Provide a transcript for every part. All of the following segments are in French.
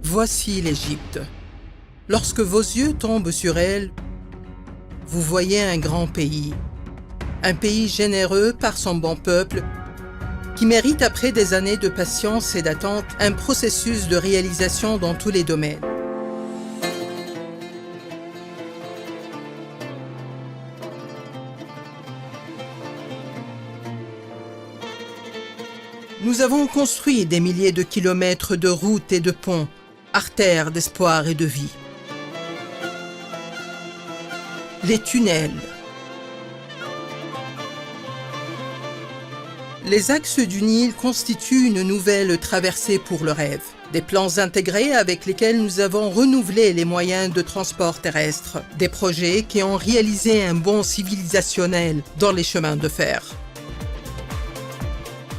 Voici l'Égypte. Lorsque vos yeux tombent sur elle, vous voyez un grand pays généreux par son bon peuple, qui mérite après des années de patience et d'attente un processus de réalisation dans tous les domaines. Nous avons construit des milliers de kilomètres de routes et de ponts, artères d'espoir et de vie. Les tunnels. Les axes du Nil constituent une nouvelle traversée pour le rêve. Des plans intégrés avec lesquels nous avons renouvelé les moyens de transport terrestre. Des projets qui ont réalisé un bond civilisationnel dans les chemins de fer.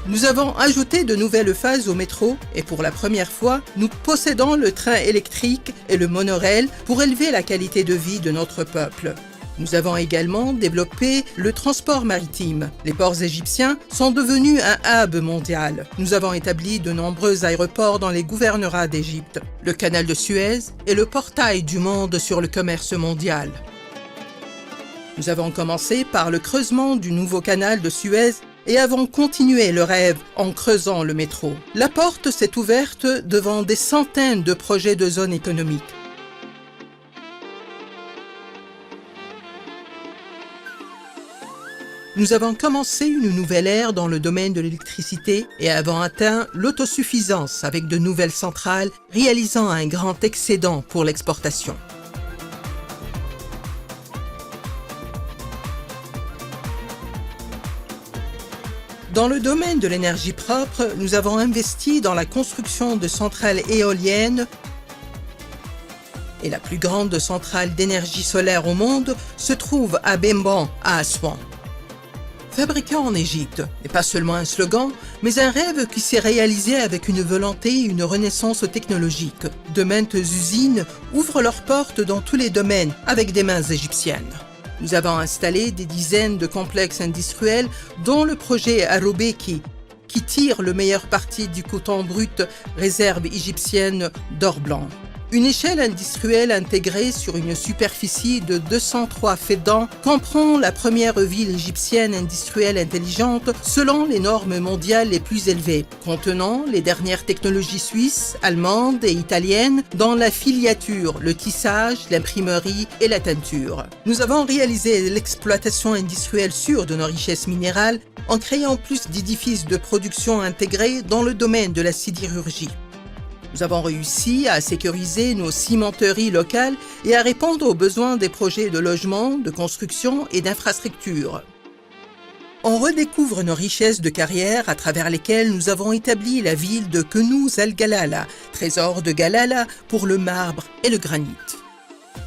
Nous avons ajouté de nouvelles phases au métro et pour la première fois, nous possédons le train électrique et le monorail pour élever la qualité de vie de notre peuple. Nous avons également développé le transport maritime. Les ports égyptiens sont devenus un hub mondial. Nous avons établi de nombreux aéroports dans les gouvernorats d'Égypte. Le canal de Suez est le portail du monde sur le commerce mondial. Nous avons commencé par le creusement du nouveau canal de Suez et avons continué le rêve en creusant le métro. La porte s'est ouverte devant des centaines de projets de zones économiques. Nous avons commencé une nouvelle ère dans le domaine de l'électricité et avons atteint l'autosuffisance avec de nouvelles centrales, réalisant un grand excédent pour l'exportation. Dans le domaine de l'énergie propre, nous avons investi dans la construction de centrales éoliennes et la plus grande centrale d'énergie solaire au monde se trouve à Bemban, à Assouan. Fabriqué en Égypte n'est pas seulement un slogan, mais un rêve qui s'est réalisé avec une volonté et une renaissance technologique. De maintes usines ouvrent leurs portes dans tous les domaines avec des mains égyptiennes. Nous avons installé des dizaines de complexes industriels, dont le projet Arobeki, qui tire le meilleur parti du coton brut, réserve égyptienne d'or blanc. Une échelle industrielle intégrée sur une superficie de 203 fédans comprend la première ville égyptienne industrielle intelligente selon les normes mondiales les plus élevées, contenant les dernières technologies suisses, allemandes et italiennes dans la filiature, le tissage, l'imprimerie et la teinture. Nous avons réalisé l'exploitation industrielle sûre de nos richesses minérales en créant plus d'édifices de production intégrés dans le domaine de la sidérurgie. Nous avons réussi à sécuriser nos cimenteries locales et à répondre aux besoins des projets de logement, de construction et d'infrastructures. On redécouvre nos richesses de carrière à travers lesquelles nous avons établi la ville de Kenouz al-Galala, trésor de Galala pour le marbre et le granit.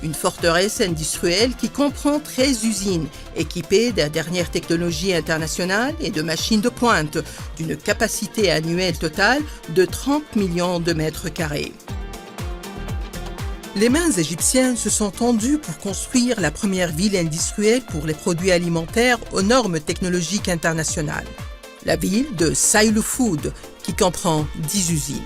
Une forteresse industrielle qui comprend 13 usines équipées des dernières technologies internationales et de machines de pointe, d'une capacité annuelle totale de 30 millions de mètres carrés. Les mains égyptiennes se sont tendues pour construire la première ville industrielle pour les produits alimentaires aux normes technologiques internationales. La ville de Sailu Food, qui comprend 10 usines.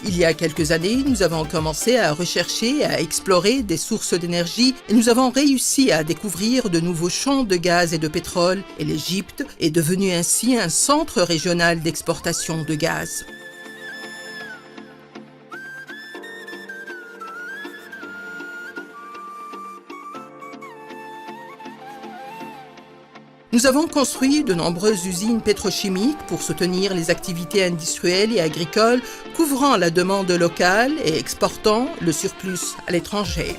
Il y a quelques années, nous avons commencé à rechercher et à explorer des sources d'énergie et nous avons réussi à découvrir de nouveaux champs de gaz et de pétrole et l'Égypte est devenue ainsi un centre régional d'exportation de gaz. Nous avons construit de nombreuses usines pétrochimiques pour soutenir les activités industrielles et agricoles, couvrant la demande locale et exportant le surplus à l'étranger.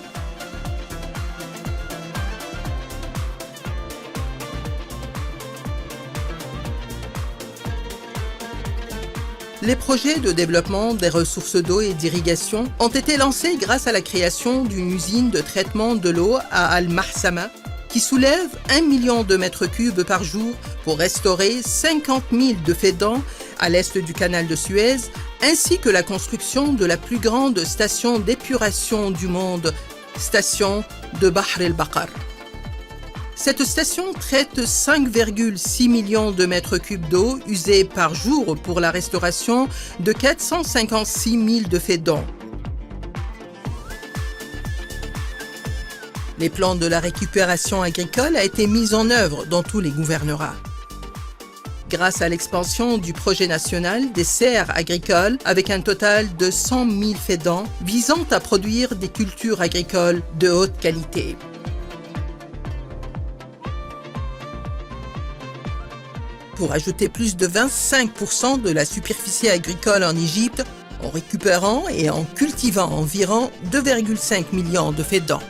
Les projets de développement des ressources d'eau et d'irrigation ont été lancés grâce à la création d'une usine de traitement de l'eau à Al-Mahsama, qui soulève 1 million de mètres cubes par jour pour restaurer 50 000 de fédans à l'est du canal de Suez, ainsi que la construction de la plus grande station d'épuration du monde, station de Bahr el-Bakar. Cette station traite 5,6 millions de mètres cubes d'eau usée par jour pour la restauration de 456 000 de faits d'eau. Les plans de la récupération agricole ont été mis en œuvre dans tous les gouvernorats. Grâce à l'expansion du projet national des serres agricoles avec un total de 100 000 fédans visant à produire des cultures agricoles de haute qualité. Pour ajouter plus de 25% de la superficie agricole en Égypte en récupérant et en cultivant environ 2,5 millions de fédans.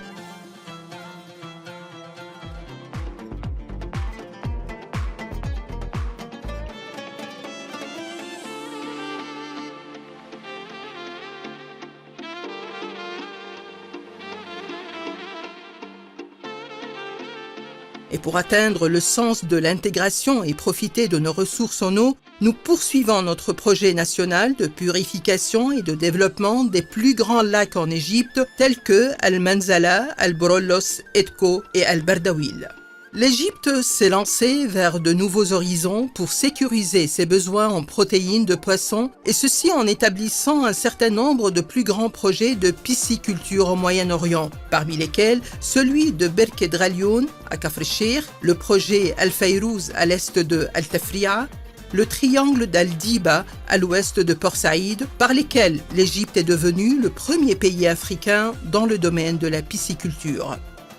Et pour atteindre le sens de l'intégration et profiter de nos ressources en eau, nous poursuivons notre projet national de purification et de développement des plus grands lacs en Égypte, tels que Al-Manzala, Al-Borollos, Edko et Al-Bardawil. L'Égypte s'est lancée vers de nouveaux horizons pour sécuriser ses besoins en protéines de poissons, et ceci en établissant un certain nombre de plus grands projets de pisciculture au Moyen-Orient, parmi lesquels celui de Berkedralioun à Kafr el-Sheikh, le projet Al-Fayrouz à l'est de Al-Tafri'a, le triangle d'Al-Diba à l'ouest de Port Saïd, par lesquels l'Égypte est devenue le premier pays africain dans le domaine de la pisciculture.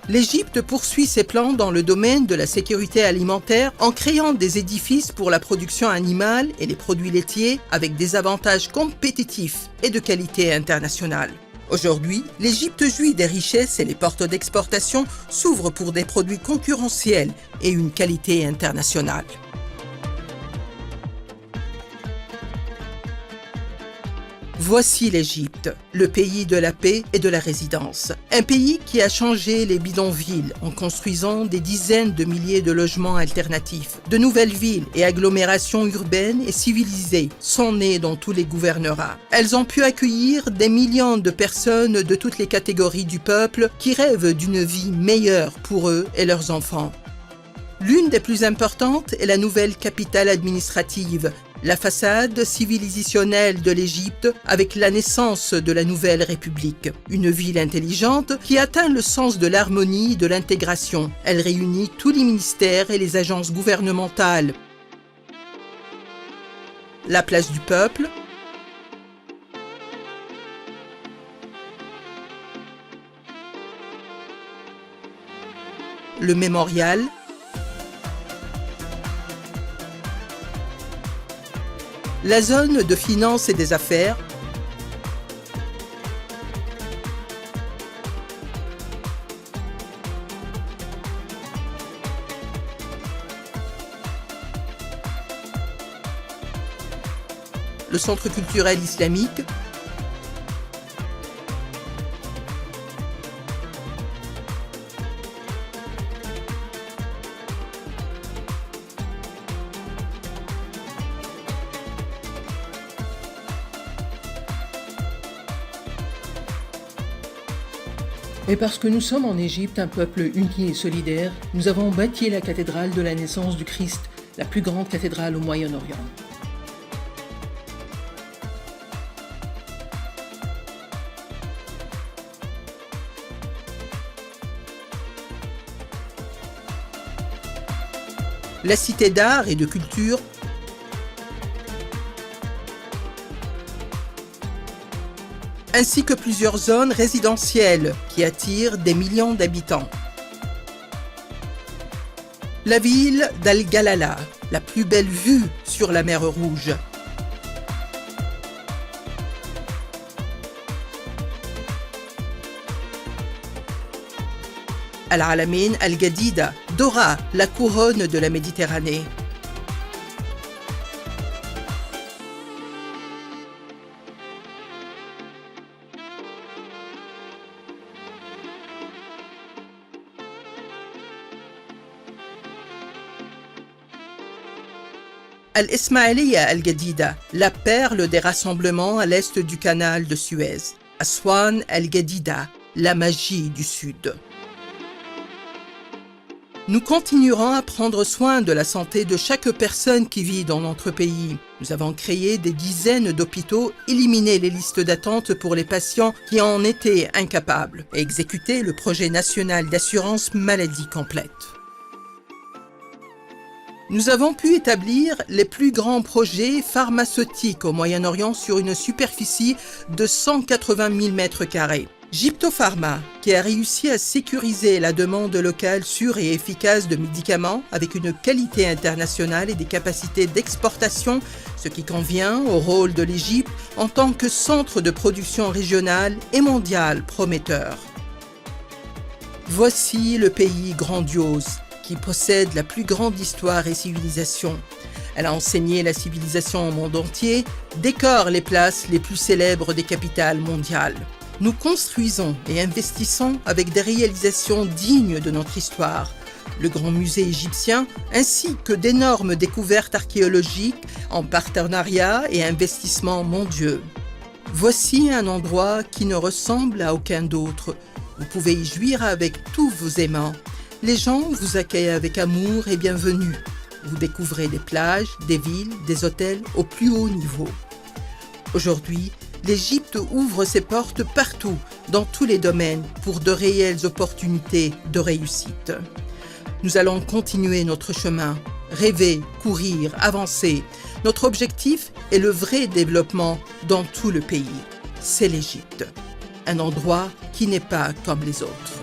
L'Égypte poursuit ses plans dans le domaine de la sécurité alimentaire en créant des édifices pour la production animale et les produits laitiers avec des avantages compétitifs et de qualité internationale. Aujourd'hui, l'Égypte jouit des richesses et les portes d'exportation s'ouvrent pour des produits concurrentiels et une qualité internationale. Voici l'Égypte, le pays de la paix et de la résidence. Un pays qui a changé les bidonvilles en construisant des dizaines de milliers de logements alternatifs. De nouvelles villes et agglomérations urbaines et civilisées sont nées dans tous les gouvernorats. Elles ont pu accueillir des millions de personnes de toutes les catégories du peuple qui rêvent d'une vie meilleure pour eux et leurs enfants. L'une des plus importantes est la nouvelle capitale administrative, la façade civilisationnelle de l'Égypte avec la naissance de la nouvelle République. Une ville intelligente qui atteint le sens de l'harmonie et de l'intégration. Elle réunit tous les ministères et les agences gouvernementales. La place du peuple, le mémorial, la zone de finance et des affaires, le centre culturel islamique, et parce que nous sommes en Égypte un peuple uni et solidaire, nous avons bâti la cathédrale de la naissance du Christ, la plus grande cathédrale au Moyen-Orient. La cité d'art et de culture, ainsi que plusieurs zones résidentielles qui attirent des millions d'habitants. La ville d'Al-Galala, la plus belle vue sur la mer Rouge. Al-Alamein Al-Gadida, Dora, la couronne de la Méditerranée. Al-Ismaïliya Al-Gadida, la perle des rassemblements à l'est du canal de Suez. Aswan Al-Gadida, la magie du Sud. Nous continuerons à prendre soin de la santé de chaque personne qui vit dans notre pays. Nous avons créé des dizaines d'hôpitaux, éliminé les listes d'attente pour les patients qui en étaient incapables et exécuté le projet national d'assurance maladie complète. Nous avons pu établir les plus grands projets pharmaceutiques au Moyen-Orient sur une superficie de 180 000 m². Gyptopharma, qui a réussi à sécuriser la demande locale sûre et efficace de médicaments avec une qualité internationale et des capacités d'exportation, ce qui convient au rôle de l'Égypte en tant que centre de production régionale et mondial prometteur. Voici le pays grandiose qui possède la plus grande histoire et civilisation. Elle a enseigné la civilisation au monde entier, décore les places les plus célèbres des capitales mondiales. Nous construisons et investissons avec des réalisations dignes de notre histoire, le Grand Musée égyptien, ainsi que d'énormes découvertes archéologiques en partenariat et investissements mondiaux. Voici un endroit qui ne ressemble à aucun autre. Vous pouvez y jouir avec tous vos aimants. Les gens vous accueillent avec amour et bienvenue. Vous découvrez des plages, des villes, des hôtels au plus haut niveau. Aujourd'hui, l'Égypte ouvre ses portes partout, dans tous les domaines, pour de réelles opportunités de réussite. Nous allons continuer notre chemin, rêver, courir, avancer. Notre objectif est le vrai développement dans tout le pays. C'est l'Égypte, un endroit qui n'est pas comme les autres.